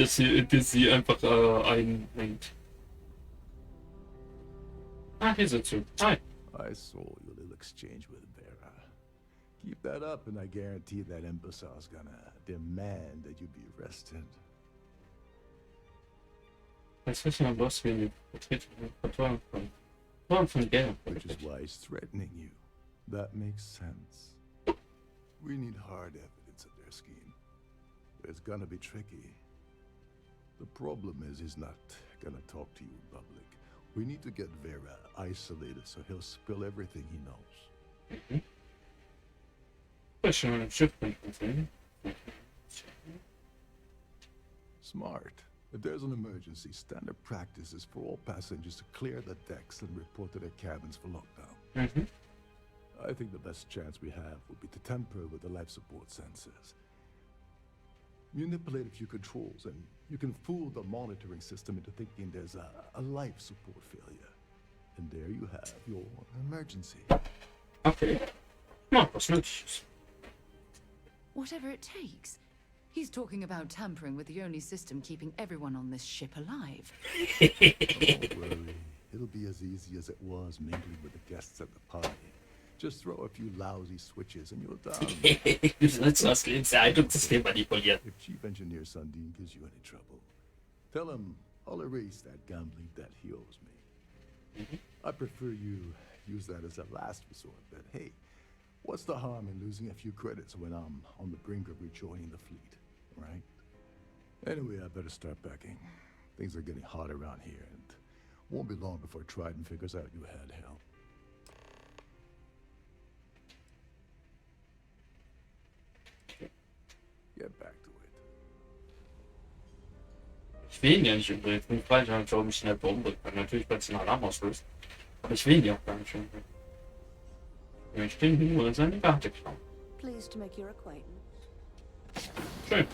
bis sie einfach einhängt. Ah, hier sind sie. Hi. I saw your little exchange with Vera. Keep that up and I guarantee that imbecile's gonna demand that you be arrested. Jetzt wissen wir, was wir die Vertrauung von Geld. Which is why he's threatening you. That makes sense. We need hard evidence of their scheme. It's gonna be tricky. The problem is he's not gonna talk to you in public. We need to get Vera isolated so he'll spill everything he knows. Smart. If there's an emergency, standard practice is for all passengers to clear the decks and report to their cabins for lockdown. I think the best chance we have would be to tamper with the life support sensors. Manipulate a few controls and you can fool the monitoring system into thinking there's a life support failure. And there you have your emergency. Okay. No, was nützliches. Whatever it takes. He's talking about tampering with the only system keeping everyone on this ship alive. Don't worry. It'll be as easy as it was mingling with the guests at the party. Just throw a few lousy switches and you're done. Let's Lebenserhaltungssystem manipulieren. If Chief Engineer Sundin gives you any trouble, tell him I'll erase that gambling debt he owes me. I prefer you use that as a last resort, but hey, what's the harm in losing a few credits when I'm on the brink of rejoining the fleet, right? Anyway, I better start packing. Things are getting hot around here, and won't be long before Trident figures out you had help. Get back to it. Ich will ihn ja nicht übrigens. Ich weiß nicht, warum ich schnell Bombe kann. Natürlich, weil es einen Alarm auslöst. Aber ich will ihn ja auch gar nicht übrigens. Ich will nur in seine Karte klauen. Pleased to make your acquaintance. Schön.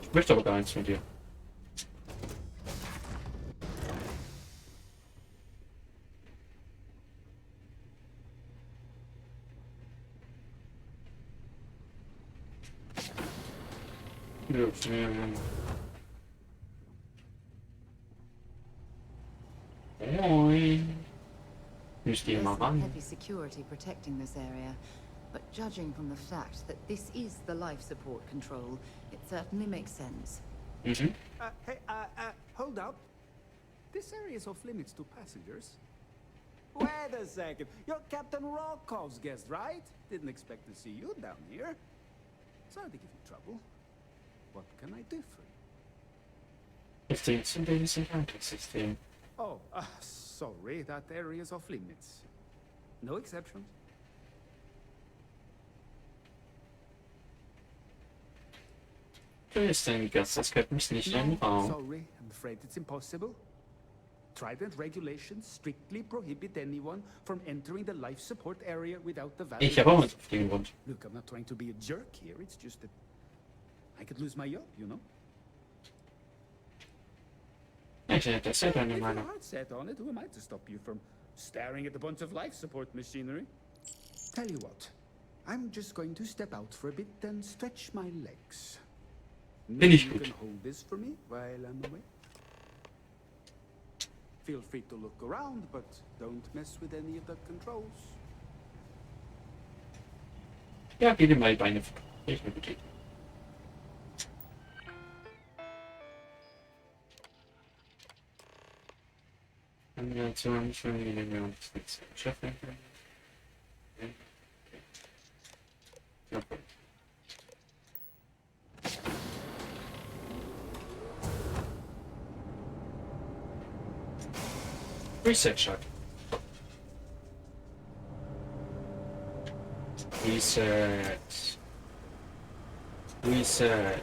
Ich möchte aber gar nichts mit dir. Moin. Ich gehe mal There's some ran. heavy security protecting this area, but judging from the fact that this is the life support control, it certainly makes sense. Mhm. Hey, hold up. This area is off limits to passengers. Wait a second. You're Captain Rocko's guest, right? Didn't expect to see you down here. Sorry to give you trouble. What can I do for you? Jetzt denkst du, das ist ein Krankensystem. Oh, sorry, that area is off limits. No exceptions. Du bist ein Gast, das gehört mich nicht in den No, Raum. sorry, I'm afraid it's impossible. Trident regulations strictly prohibit anyone from entering the life support area without the valid... Ich habe auch nicht auf den Grund. Look, I'm not trying to be a jerk here, it's just that I could lose my job, you know? Ich hätte das ja deine If you're Meinung. hard set on it, who am I to stop you from staring at a bunch of life support machinery? Tell you what, I'm just going to step out for a bit and stretch my legs. Bin ich You gut. can hold this for me while I'm away. Feel free to look around, but don't mess with any of the controls. Ja, geh dir mal die Beine vor. Ich bin gut. Kombination schon wie wir uns jetzt schaffen können. Ja. Reset shot. Reset. Reset.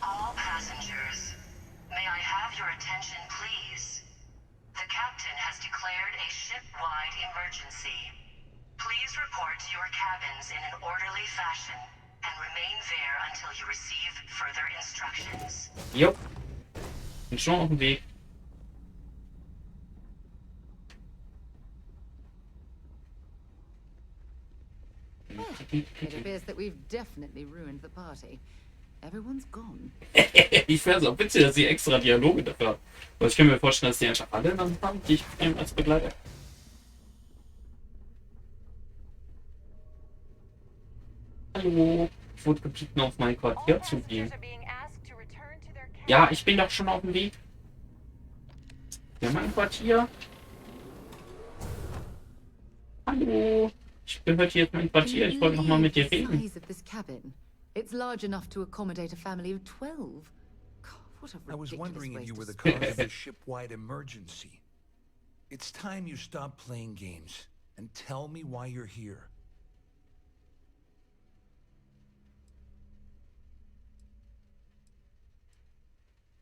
All passengers, may I have your attention, please? The captain has declared a ship-wide emergency. Please report to your cabins in an orderly fashion and remain there until you receive further instructions. Jo. Bin schon auf dem Weg. It appears that we've definitely ruined the party. Everyone's gone. Ich wäre so witzig, dass sie extra Dialoge dafür haben. Aber ich kann mir vorstellen, dass die einfach alle dann haben, die ich nehme als Begleiter. Hallo, ich wurde gebeten, auf mein Quartier zu gehen. Ja, ich bin doch schon auf dem Weg. Ja, mein Quartier. Hallo, ich bin heute hier mein Quartier. Ich wollte noch mal mit dir reden. It's large enough to accommodate a family of 12. God, what a I was ridiculous wondering if way you to were the spend cause of the ship-wide emergency. It's time you stop playing games and tell me why you're here.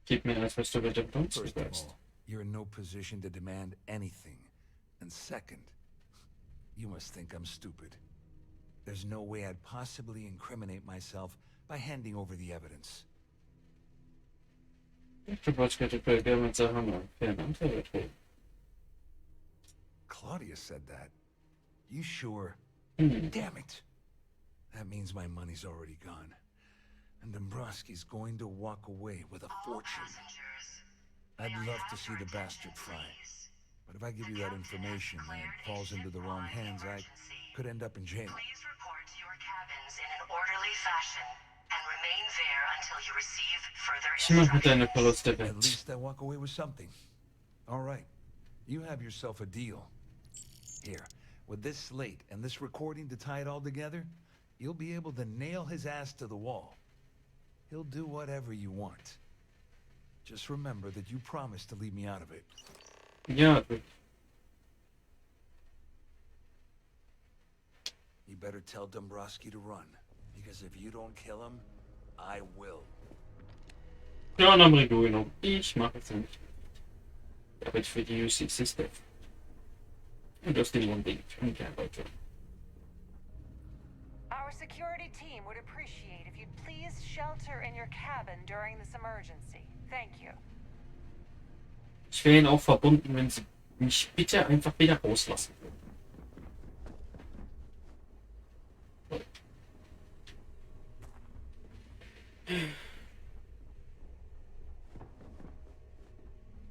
Gib mir das, was du bitte tun First of willst. all, you're in no position to demand anything. And second, you must think I'm stupid. There's no way I'd possibly incriminate myself by handing over the evidence. Claudia said that. You sure? Damn it. That means my money's already gone. And Dombrowski's going to walk away with a fortune. I'd love to see the bastard fry. But if I give you that information and it falls into the wrong hands, I could end up in jail. Please report to your cabins in an orderly fashion and remain there until you receive further Jemand mit deiner instructions. Verluste At weg. least I walk away with something. All right. You have yourself a deal. Here, with this slate and this recording to tie it all together, you'll be able to nail his ass to the wall. He'll do whatever you want. Just remember that you promised to leave me out of it. Ja, You better tell Dombrowski to run, because if you don't kill him, I will. ja, dann bring du ihn um. Ich mache es nicht. Aber ich für die UC-System. Und das Ding unbedingt. Und kein Leute. Our security team would appreciate if you'd please shelter in your cabin during this emergency. Thank you. Ich wäre ihnen auch verbunden, wenn sie mich bitte einfach wieder rauslassen würden.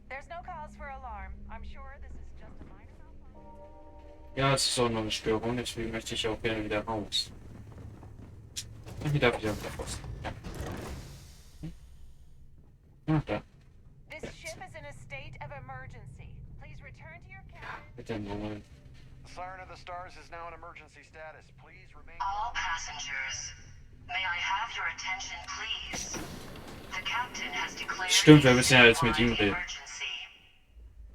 There's no cause for alarm. I'm sure this is just a minor malfunction. Ja, es ist auch noch eine Störung, deswegen möchte ich auch gerne wieder raus. Und wieder raus. Ja. Ach, da. This ship is in a state of emergency. Please return to your cabin. Mit dem Moment. The Siren of the Stars is now in emergency status. Please remain... All passengers, may I have your attention, please? The captain has declared Stimmt, wir a müssen ja jetzt mit ihm ship-wide reden. emergency.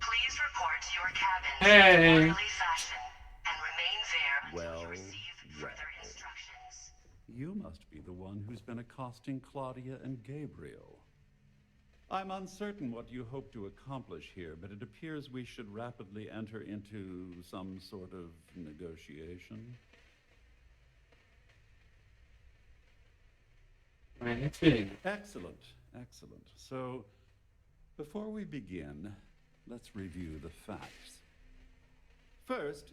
Please report to your cabins Hey. in an orderly fashion and remain there until you Well, receive further instructions. You must be the one who's been accosting Claudia and Gabriel. I'm uncertain what you hope to accomplish here, but it appears we should rapidly enter into some sort of negotiation. Meinetwegen. Excellent, excellent. So, before we begin, let's review the facts. First,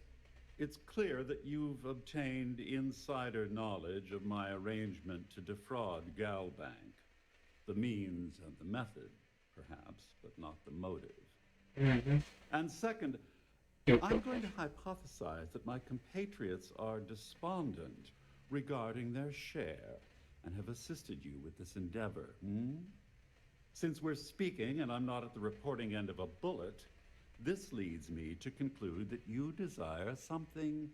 it's clear that you've obtained insider knowledge of my arrangement to defraud GalBank. The means and the method, perhaps, but not the motive. Mhm. And second, Yep. I'm going to hypothesize that my compatriots are despondent regarding their share and have assisted you with this endeavor. Since we're speaking and I'm not at the reporting end of a bullet, this leads me to conclude that you desire something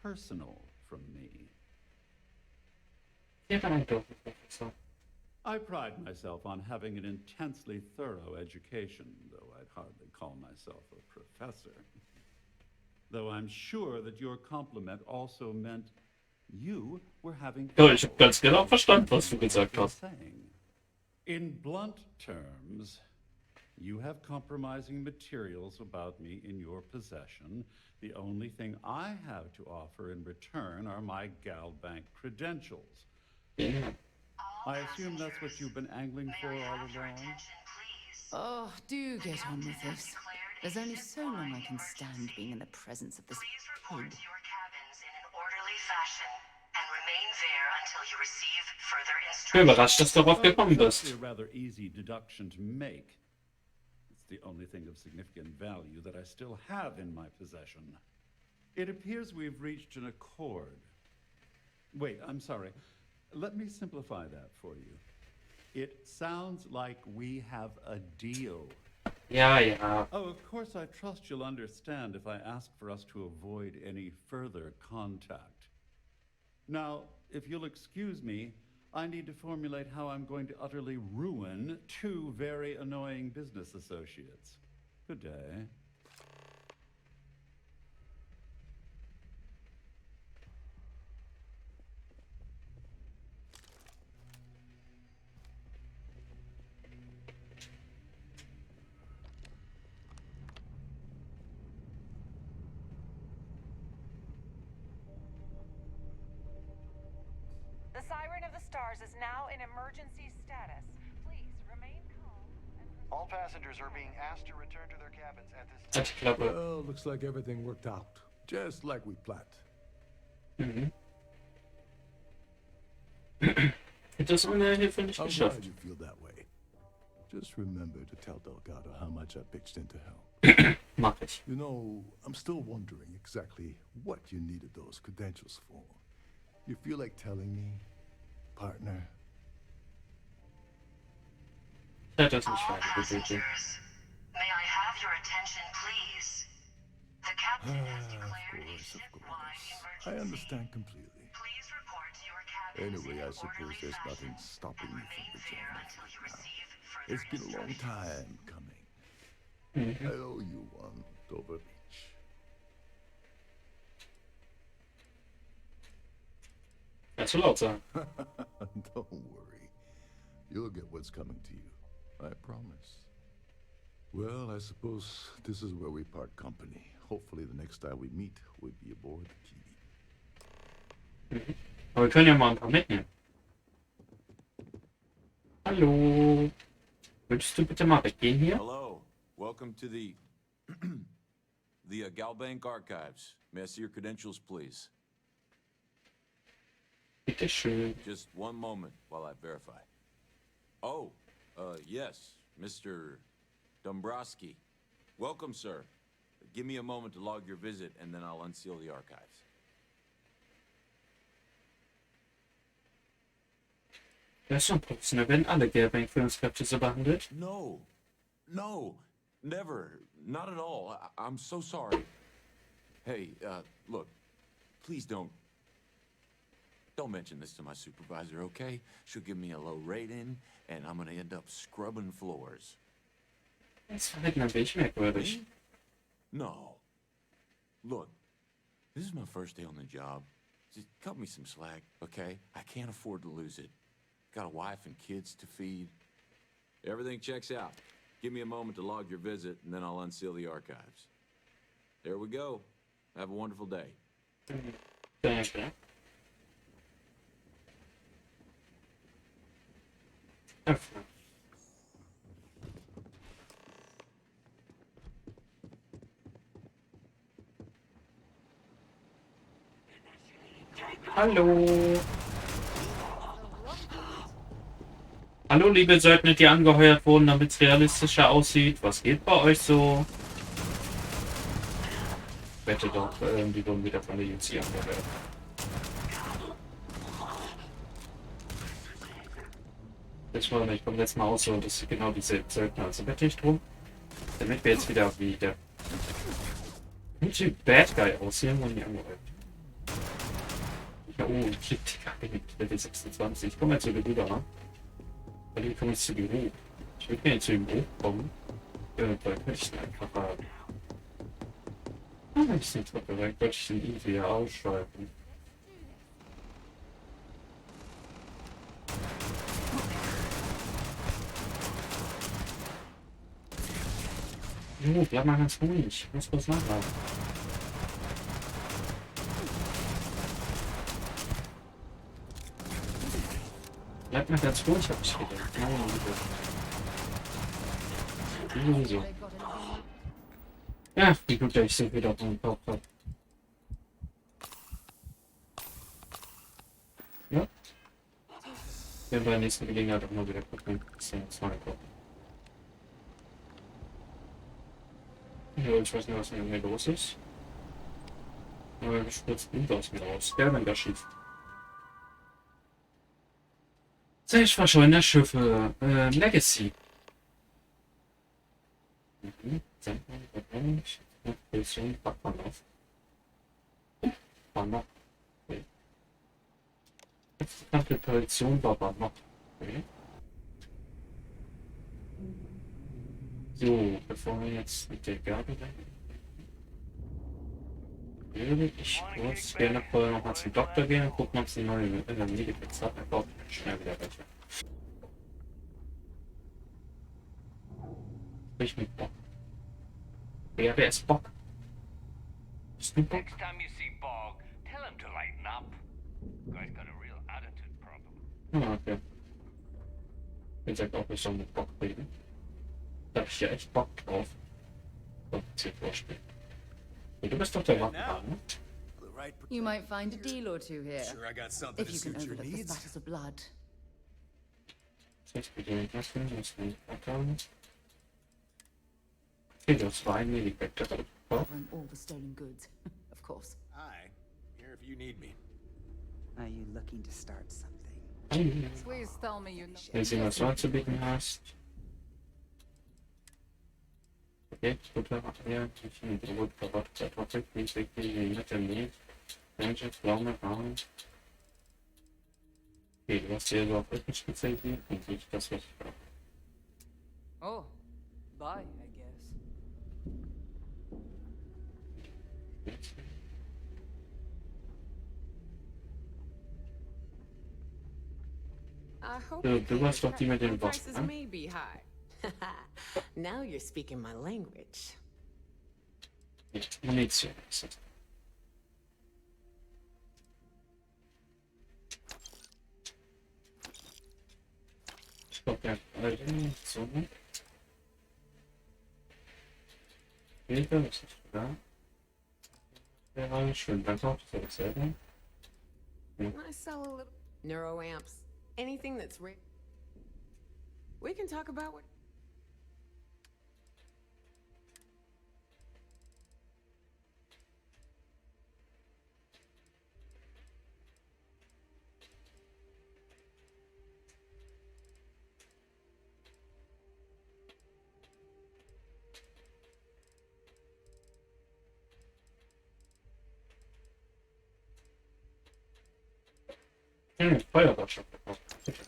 personal from me. Ja, dann doch. So. I pride myself on having an intensely thorough education, though I'd hardly call myself a professor. Though I'm sure that your compliment also meant you were having Ja, ich habe trouble ganz genau verstanden, was du with gesagt what you're hast. saying. In blunt terms, you have compromising materials about me in your possession. The only thing I have to offer in return are my GalBank credentials. Ja. I assume that's what you've been angling for May I all have your along? attention, please? Oh, do get on with Captain has this. declared There's a only so long I ship-wide can stand emergency. being in the presence of this Please report pig. to your cabins in an orderly fashion and remain remain there until you receive further Ich bin überrascht, dass du darauf gekommen That's bist. a rather easy deduction to make. It's the only thing of significant value that I still have in my possession. It appears we've reached an accord. Wait, I'm sorry. Let me simplify that for you. It sounds like we have a deal. Ja, ja. Oh, of course, I trust you'll understand if I ask for us to avoid any further contact. Now, if you'll excuse me, I need to formulate how I'm going to utterly ruin two very annoying business associates. Good day. The Siren of the Stars is now in emergency status. Please remain calm and All passengers are being asked to return to their cabins at this Halt die Klappe. Well, looks like everything worked out. Just like we planned. Mhm. Hätte es ohne Hilfe nicht I'm geschafft. glad you feel that way. Just remember to tell Delgado how much I pitched into hell. Mach ich. You know, I'm still wondering exactly what you needed those credentials for. You feel like telling me, partner? Ich hätte es All nicht weitergebildet. passengers, may I have your attention, please? The captain has Of declared a course, of ship-wide course. I emergency. understand completely. Please report to your cabins Anyway, in I an suppose orderly there's fashion nothing stopping and me from remain there returning until you now. receive further It's been a long instructions. time coming. Mhm. I owe you one, Dover Beach. Kannst du laut sagen. Don't worry. You'll get what's coming to you. I promise. Well, I suppose this is where we part company. Hopefully the next time we meet, we'll be aboard the Kiwi. Aber wir können ja mal ein paar mitnehmen. Hallo. Würdest du bitte mal weggehen hier? Hello. Welcome to the GalBank archives. May I see your credentials, please? Bitte schön. Just one moment while I verify. Oh, yes, Mr. Dombrowski. Welcome, sir. Give me a moment to log your visit, and then I'll unseal the archives. Das ist schon professionell, werden alle GalBank-Führungskräfte so behandelt. No, never, not at all. I'm so sorry. Hey, look, please don't mention this to my supervisor, okay? She'll give me a low rating, and I'm gonna end up scrubbing floors. Das verhalten ein wenig merkwürdig. No. Look, this is my first day on the job. Just cut me some slack, okay? I can't afford to lose it. Got a wife and kids to feed. Everything checks out. Give me a moment to log your visit, and then I'll unseal the archives. There we go. Have a wonderful day. Danke. Öffnen. Hallo. Hallo, liebe Söldner, die angeheuert wurden, damit es realistischer aussieht. Was geht bei euch so? Ich wette doch, die wurden wieder von der UC angeheuert. Das war nicht beim letzten Mal auch so, das sind genau diese Söldner. Also bitte nicht drum. Damit wir jetzt wieder wie der Bad Guy aussehen, wurden die angeheuert. Ja, oh, shit, ich bin Level 26. Ich komme jetzt zu dir rüber, ne? Bei dem komme ich zu Büro. Ich will gerne zu ihm hochkommen. Da könnte ich ihn einfach haben. Ah, ich nicht bereit, wollte ich ihn irgendwie ausschalten. Jo, bleib mal ganz ruhig. Ich muss was nachladen. Bleib mal ganz ruhig, hab ich gedacht. Meine Liebe. Wieso? Ja, wie gut, dass ich so wieder auf meinen Bauch hab. Wir bei der nächsten Gelegenheit auch mal wieder gucken, was das mal kommt. Ja, ich weiß nicht, was mit mir los ist. Aber es spritzt Blut aus mir raus. GalBank schief. Zeitverscheuner Schiffe. Legacy. Position packt man auf. Banner. Okay. Jetzt die Position war Banner. Okay. So, bevor wir jetzt mit der Gabel würde ich kurz gerne vorher noch mal zum Doktor gehen und gucken, ob sie neue Medikamente hat. Er braucht schnell wieder welche. Ich mit Bock. Wer ist Bock? Bist du Bock? Next time you see Bog, tell him to lighten up. Guy's got a real attitude problem. Ah, okay. Wie gesagt, auch nicht so mit Bock reden. Da hab ich ja echt Bock drauf. So, dir vorstellen. Und du bist doch der Wappenmann, ne? You might find a deal or two here. Sure, I got something If to you can suit your overlook the needs. spatters of blood. Jetzt bitte nicht lassen, das nicht vertrauen. Okay, das war ein Medikament. Covering all the stolen goods, of course. Hi, here if you need me. Are you looking to start something? Please tell me you know. Wenn du was anzubieten hast. Okay, guter Material, die viel Brot, verrottet, Kartoffel, Käse, nette Mehl, Menschen, Pflaume, Rahmen. Okay, du hast hier so auf Rücken spezialisiert und nicht das, was ich brauche. Oh, bye, I guess. I hope Du warst doch die mit dem Boss, prices ne? may be high. Now you're speaking my language. Nicht Munition ist das. Ich glaube, der alte so. Hilfe, was ist da? Ja, schön, danke auch, das ist selber. I sell a little neuroamps. Anything that's we can talk about what. Feuerwasser verkauft. Bitte.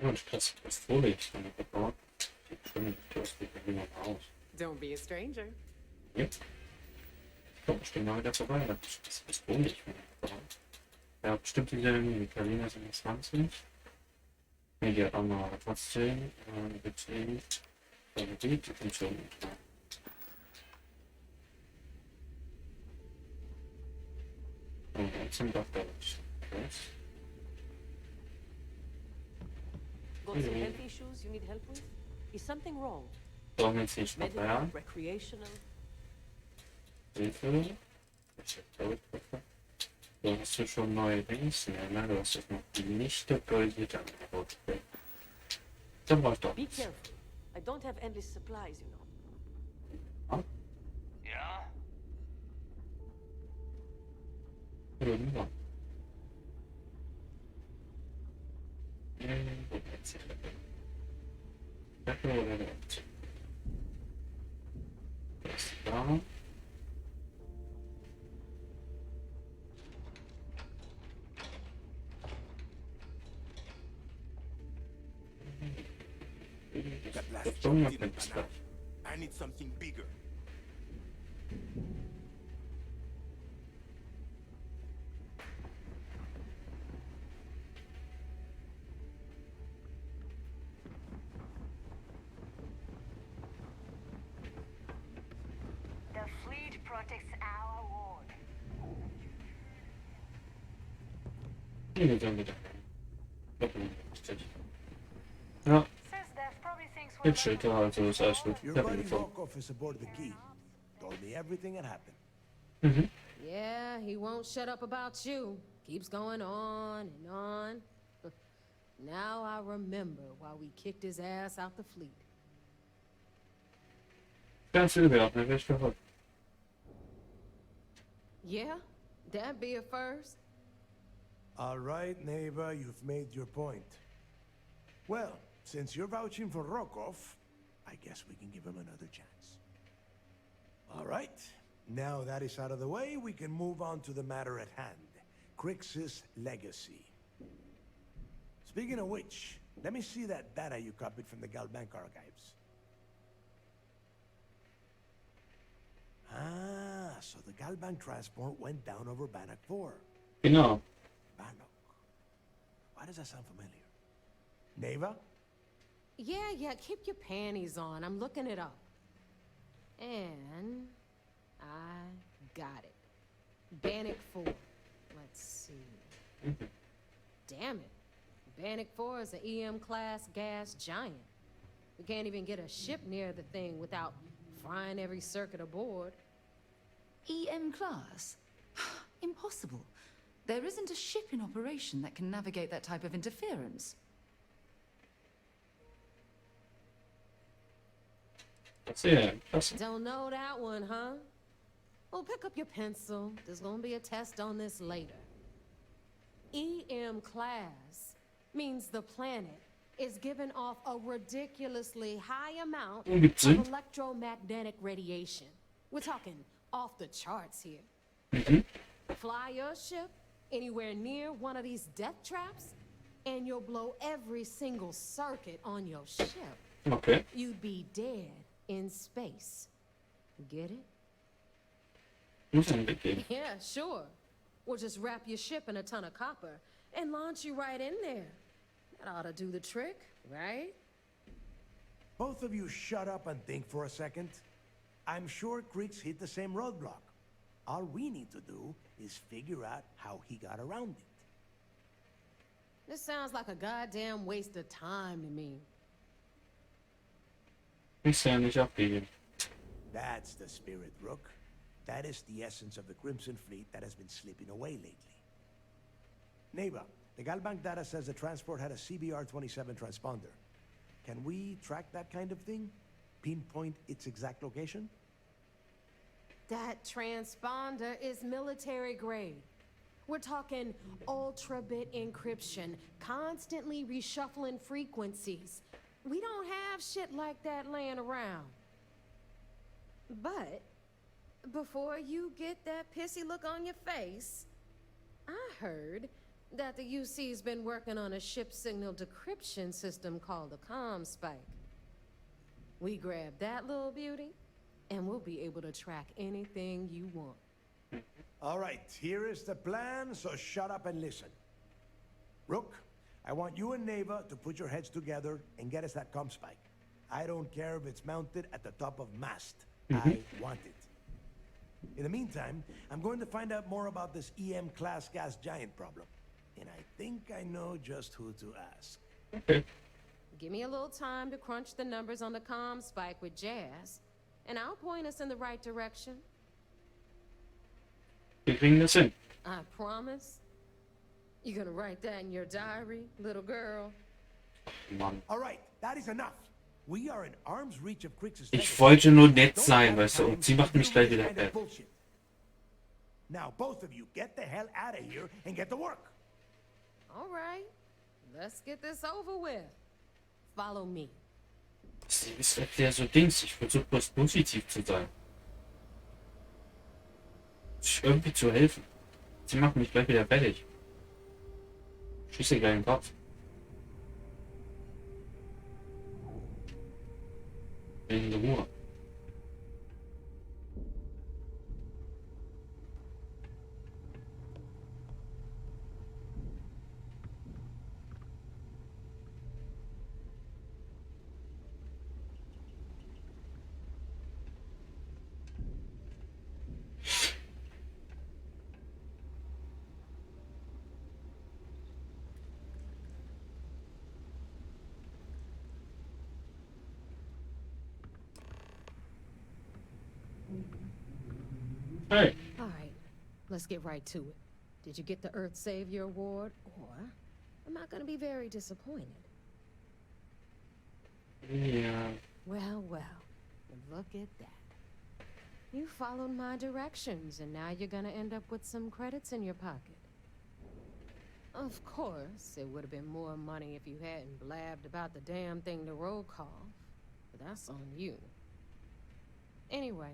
Und das Pistole ich dann verkauft. Stimmt, das geht mir noch aus. Don't be a stranger. Ja. Ich komme bestimmt mal wieder vorbei. Das Pistole ich mir verkauft. Ja, bestimmt wieder in Italiener sind 20. Ne, die hat auch noch trotzdem Betrieb. Qualität und so. Und jetzt sind doch Deutsch. Got some health issues you need help with? Is something wrong? Brauchen wir jetzt nicht noch mehr? Medical, recreational? Hilfe. Du hast du schon neue Dings? Ne, du hast jetzt noch die nicht aktualisierte Angebote. Dann brauchst du doch Be nichts. careful. I don't have endless supplies, you know. Yeah? Irgendwann. Das da. That Das last Ding job hat didn't nichts pan out. I need something bigger. The fleet protects our ward. Hier dann wieder. Ja, Says Dev probably thinks we're Hitschild, also ist alles gut. Your Ich hab ihn buddy gefunden. Volkov is aboard the key. Told me everything that happened. Mhm. Yeah, he won't shut up about you. Keeps going on and on. Now I remember why we kicked his ass out the fleet. Ganz überhaupt, ne? Wäre ich verrückt. Yeah, that'd be a first. All right, neighbor, you've made your point. Well, since you're vouching for Rokov, I guess we can give him another chance. All right, now that is out of the way, we can move on to the matter at hand. Crix's legacy. Speaking of which, let me see that data you copied from the GalBank archives. Ah, so the GalBank transport went down over Bannock 4. Genau. Bannock. Why does that sound familiar? Neva? Yeah, keep your panties on. I'm looking it up. And I got it. Bannock 4. Let's see. Damn it. Bannock 4 is an EM-class gas giant. We can't even get a ship near the thing without frying every circuit aboard. EM class? Impossible. There isn't a ship in operation that can navigate that type of interference. Don't know that one, huh? Well, pick up your pencil. There's gonna be a test on this later. EM class means the planet is giving off a ridiculously high amount of electromagnetic radiation. We're talking off the charts here. Fly your ship anywhere near one of these death traps, and you'll blow every single circuit on your ship. Okay. You'd be dead in space. Get it? Yeah, sure. We'll just wrap your ship in a ton of copper and launch you right in there. That ought to do the trick, right? Both of you shut up and think for a second. I'm sure Creeks hit the same roadblock. All we need to do is figure out how he got around it. This sounds like a goddamn waste of time to me. Ist ja nicht abgegeben. That's the spirit, Rook. That is the essence of the Crimson Fleet that has been slipping away lately. Neighbor, the GalBank data says the transport had a CBR-27 transponder. Can we track that kind of thing? Pinpoint its exact location? That transponder is military grade. We're talking ultra-bit encryption, constantly reshuffling frequencies. We don't have shit like that laying around. But before you get that pissy look on your face, I heard that the UC's been working on a ship signal decryption system called a comm spike. We grab that little beauty, and we'll be able to track anything you want. All right, here is the plan, so shut up and listen. Rook, I want you and Neva to put your heads together and get us that comm spike. I don't care if it's mounted at the top of mast. I want it. In the meantime, I'm going to find out more about this EM-class gas giant problem. And I think I know just who to ask. Okay. Give me a little time to crunch the numbers on the comm spike with Jazz, and I'll point us in the right direction. Wir kriegen das hin. I promise. You gonna write that in your diary, little girl? Mann. All right, that is enough. We are in arm's reach of Crix's. Ich wollte nur nett sein, weißt du, und sie macht mich gleich wieder fett. Now both of you get the hell out of here and get to work. All right. Let's get this over with. Follow me. Sie ist der so Dings, ich versuche bloß positiv zu sein. Sich irgendwie zu helfen. Sie macht mich gleich wieder fertig. Schieße gleich in den Kopf. In Ruhe. Hey. Alright, let's get right to it. Did you get the Earth Savior Award, or am I gonna be very disappointed? Yeah. Well, look at that. You followed my directions, and now you're gonna end up with some credits in your pocket. Of course, it would have been more money if you hadn't blabbed about the damn thing to roll call, but that's on you. Anyway,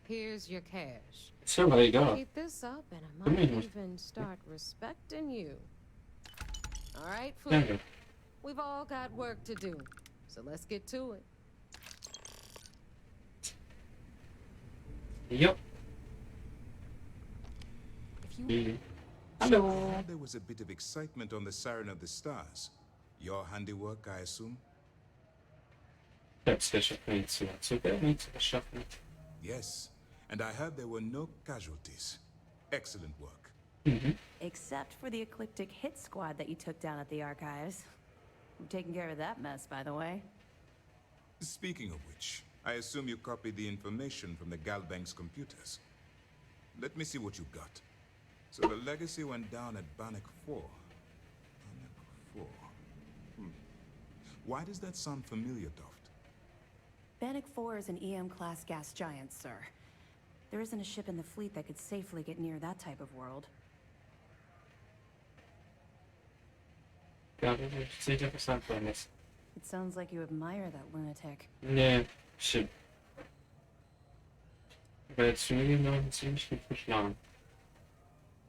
here's your cash. So there you go. Keep this up, and I might even start respecting you. All right, Fleet. We've all got work to do, so let's get to it. Yep. So there was a bit of excitement on the Siren of the Stars. Your handiwork, I assume? Yes, and I heard there were no casualties. Excellent work. Except for the eclectic hit squad that you took down at the archives. I'm taking care of that mess, by the way. Speaking of which, I assume you copied the information from the GalBank's computers. Let me see what you got. So the legacy went down at Bannock 4. Bannock 4. Why does that sound familiar, Toft? Bannock 4 is an EM-class gas giant, sir. There isn't a ship in the fleet that could safely get near that type of world. It It sounds like you admire that lunatic. Nee, shit. Aber jetzt Julian noch ziemlich gut verschlagen.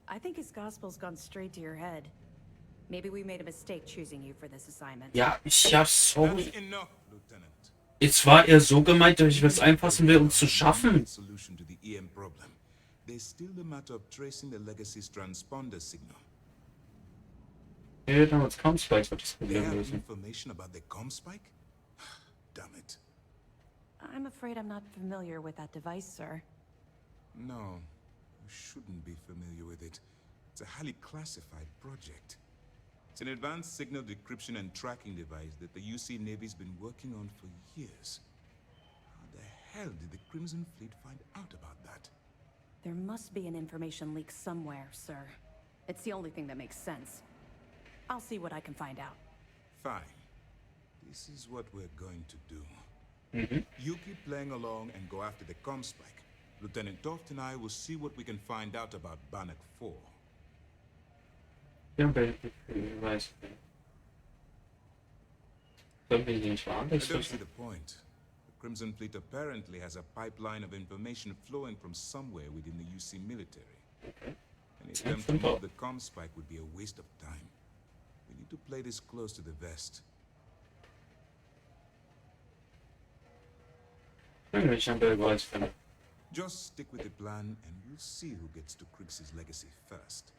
I think his gospel's gone straight to your head. Maybe we made a mistake choosing you for this assignment. Ja, sorry. Jetzt war er so gemeint, dass ich was einfassen will, um zu schaffen. Solution to the EM problem. There's still the matter of tracing the legacy's transponder signal. Ja, damals ComSpike wird das They Problem have lösen. information about the ComSpike? Damn it. I'm afraid I'm not familiar with that device, sir. No, you shouldn't be familiar with it. It's a highly classified project. It's an advanced signal decryption and tracking device that the UC Navy's been working on for years. How the hell did the Crimson Fleet find out about that? There must be an information leak somewhere, sir. It's the only thing that makes sense. I'll see what I can find out. Fine. This is what we're going to do. Mhm. You keep playing along and go after the ComSpike. Lieutenant Toft and I will see what we can find out about Bannock 4. Ja, ich weiß. Sollen wir ihn nicht I woanders don't see lösen? the point. The Crimson Fleet apparently has a pipeline of information flowing from somewhere within the UC military. Any attempt to move the ComSpike would be a waste of time. We need to play this close to the vest. Ich habe Beweis für. Just stick with the plan and we'll see who gets to Krix's legacy first.